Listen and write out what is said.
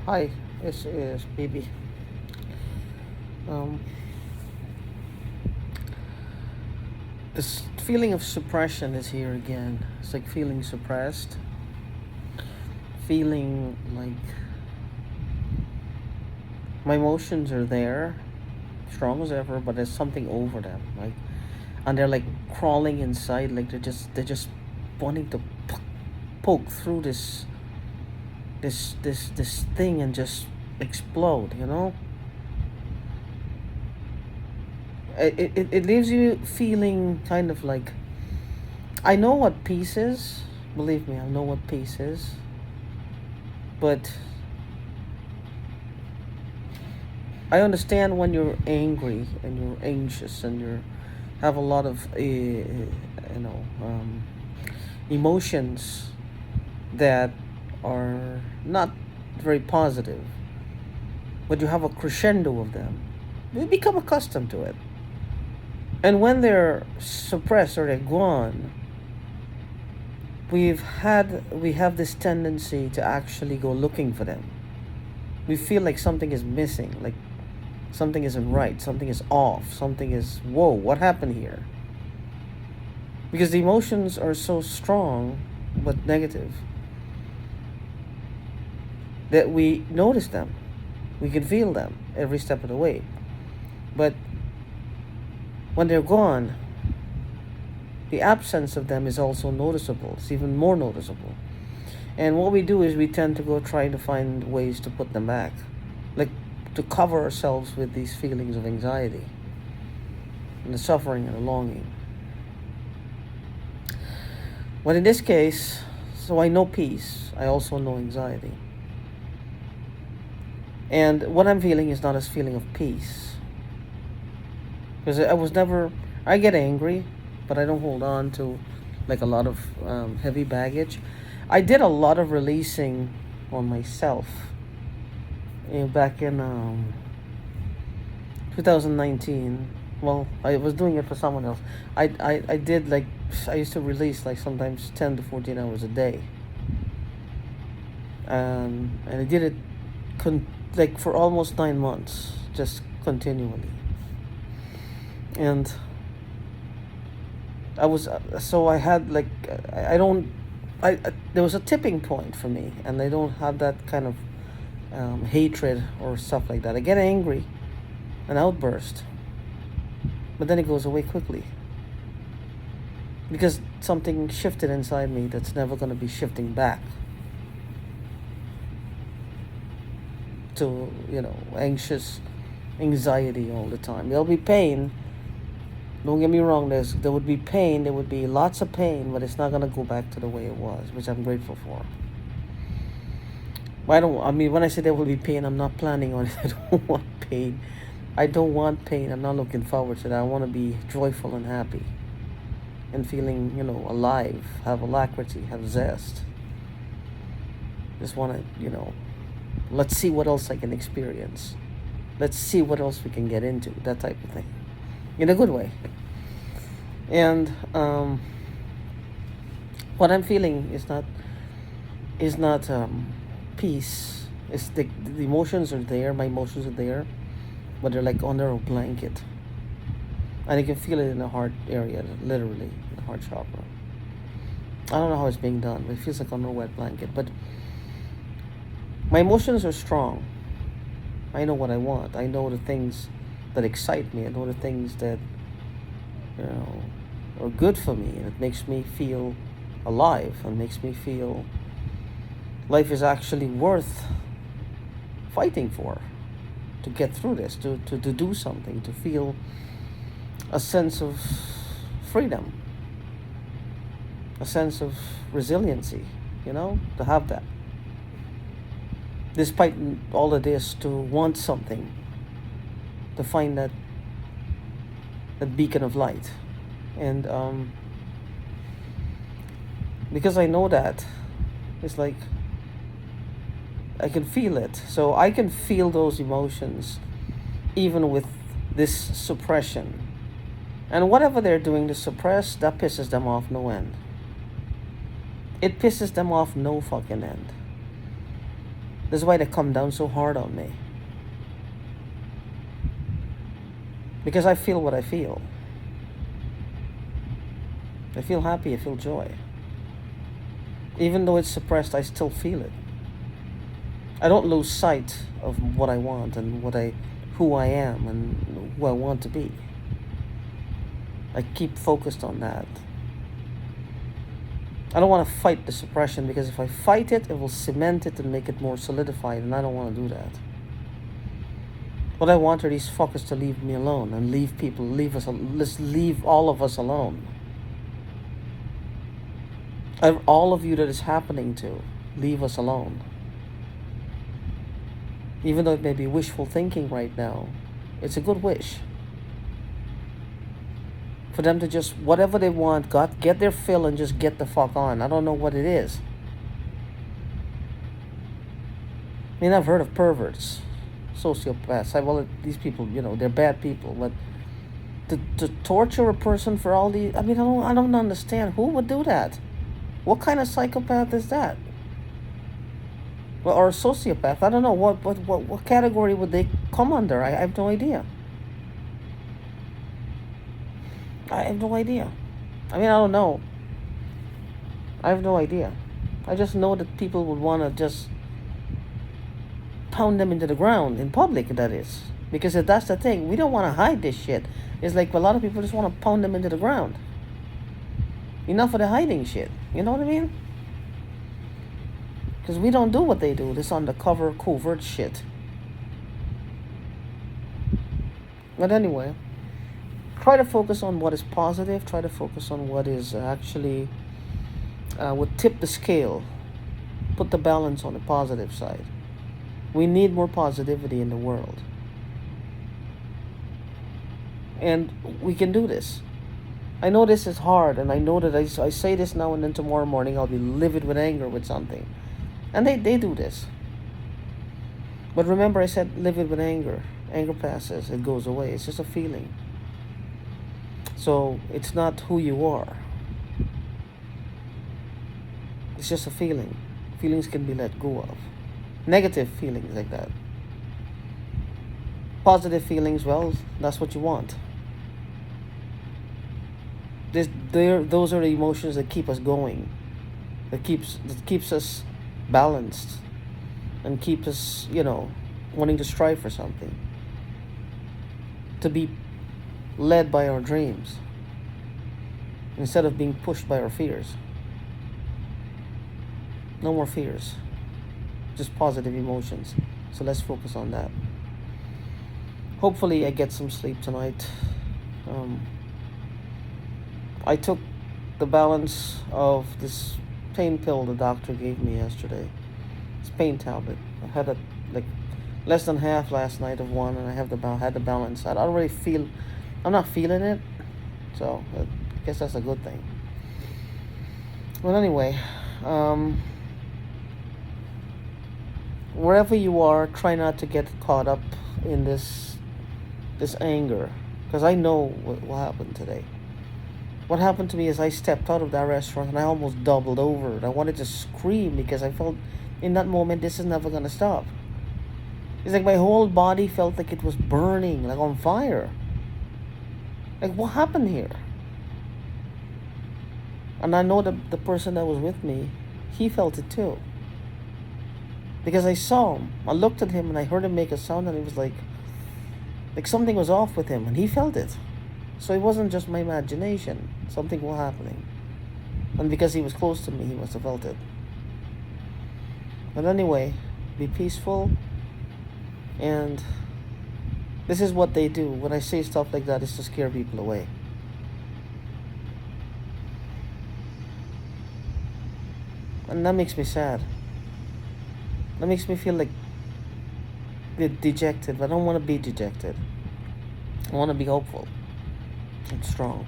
Hi, it's baby. Um, this feeling of suppression is here again. It's like feeling suppressed, feeling like my emotions are there, strong as ever, but there's something over them, like, and they're like crawling inside, like they're just wanting to poke through this thing and just explode. It leaves you feeling kind of like, I know what peace is. Believe me, I know what peace is. But I understand when you're angry and you're anxious and you have a lot of emotions that are not very positive, but you have a crescendo of them. We become accustomed to it. And when they're suppressed or they're gone, we have this tendency to actually go looking for them. We feel like something is missing, like something isn't right, something is off, something is, whoa, what happened here? Because the emotions are so strong but negative that we notice them. We can feel them every step of the way. But when they're gone, the absence of them is also noticeable. It's even more noticeable. And what we do is we tend to go try to find ways to put them back, like to cover ourselves with these feelings of anxiety and the suffering and the longing. But in this case, so I know peace, I also know anxiety. And what I'm feeling is not a feeling of peace. Because I get angry, but I don't hold on to like a lot of heavy baggage. I did a lot of releasing on myself back in 2019. Well, I was doing it for someone else. I did like, I used to release like sometimes 10 to 14 hours a day. And I did it like for almost 9 months, just continually. And I had like, I don't, there was a tipping point for me, and I don't have that kind of hatred or stuff like that. I get angry, an outburst, but then it goes away quickly because something shifted inside me that's never going to be shifting back to, anxious anxiety all the time. There'll be pain. Don't get me wrong, there would be pain, there would be lots of pain, but it's not going to go back to the way it was, which I'm grateful for. When I say there will be pain, I'm not planning on it. I don't want pain. I don't want pain. I'm not looking forward to that. I want to be joyful and happy and feeling, alive, have alacrity, have zest. Just want to, let's see what else I can experience. Let's see what else we can get into, that type of thing. In a good way. And what I'm feeling is not peace. It's the emotions are there. My emotions are there, but they're like under a blanket, and you can feel it in the heart area, literally the heart chakra. I don't know how it's being done, but it feels like under a wet blanket. But my emotions are strong. I know what I want. I know the things that excite me. I know the things that are good for me, and it makes me feel alive and makes me feel life is actually worth fighting for, to get through this, to do something, to feel a sense of freedom, a sense of resiliency, to have that. Despite all of this, to want something, to find that beacon of light. And because I know that, it's like I can feel it. So I can feel those emotions even with this suppression. And whatever they're doing to suppress, that pisses them off no end. It pisses them off no fucking end. That's why they come down so hard on me. Because I feel what I feel. I feel happy, I feel joy. Even though it's suppressed, I still feel it. I don't lose sight of what I want and who I am and who I want to be. I keep focused on that. I don't want to fight the suppression, because if I fight it, it will cement it and make it more solidified, and I don't want to do that. What I want are these fuckers to leave me alone and leave people, let's leave all of us alone. All of you that is happening to, leave us alone. Even though it may be wishful thinking right now, it's a good wish. For them to just, whatever they want, get their fill and just get the fuck on. I don't know what it is. I mean, I've heard of perverts, sociopaths. These people, they're bad people. But to torture a person for all these, I mean, I don't understand. Who would do that? What kind of psychopath is that? Well, or a sociopath? I don't know. What category would they come under? I have no idea. I have no idea. I mean, I don't know. I have no idea. I just know that people would want to just pound them into the ground in public, that is. Because if that's the thing, we don't want to hide this shit. It's like a lot of people just want to pound them into the ground. Enough of the hiding shit. You know what I mean? Because we don't do what they do. This undercover, covert shit. But anyway, try to focus on what is positive. Try to focus on what is actually would tip the scale. Put the balance on the positive side. We need more positivity in the world. And we can do this. I know this is hard, and I know that I say this now, and then tomorrow morning I'll be livid with anger with something. And they do this. But remember, I said livid with anger. Anger passes, it goes away. It's just a feeling. So it's not who you are. It's just a feeling. Feelings can be let go of. Negative feelings like that. Positive feelings, well, that's what you want. Those are the emotions that keep us going. That keeps us balanced. And keeps us, wanting to strive for something. To be led by our dreams. Instead of being pushed by our fears. No more fears. Just positive emotions. So let's focus on that. Hopefully I get some sleep tonight. I took the balance of this pain pill the doctor gave me yesterday. It's pain tablet. I had less than half last night of one, and I had the balance. I don't really feel. I'm not feeling it, so I guess that's a good thing. Well, anyway, wherever you are, try not to get caught up in this anger, because I know what happened today. What happened to me is I stepped out of that restaurant and I almost doubled over. And I wanted to scream because I felt in that moment this is never gonna stop. It's like my whole body felt like it was burning, like on fire. Like, what happened here? And I know that the person that was with me, he felt it too. Because I saw him. I looked at him and I heard him make a sound, and it was like something was off with him, and he felt it. So it wasn't just my imagination. Something was happening. And because he was close to me, he must have felt it. But anyway, be peaceful. And this is what they do. When I say stuff like that, it's to scare people away. And that makes me sad. That makes me feel like dejected. But I don't want to be dejected. I want to be hopeful and strong.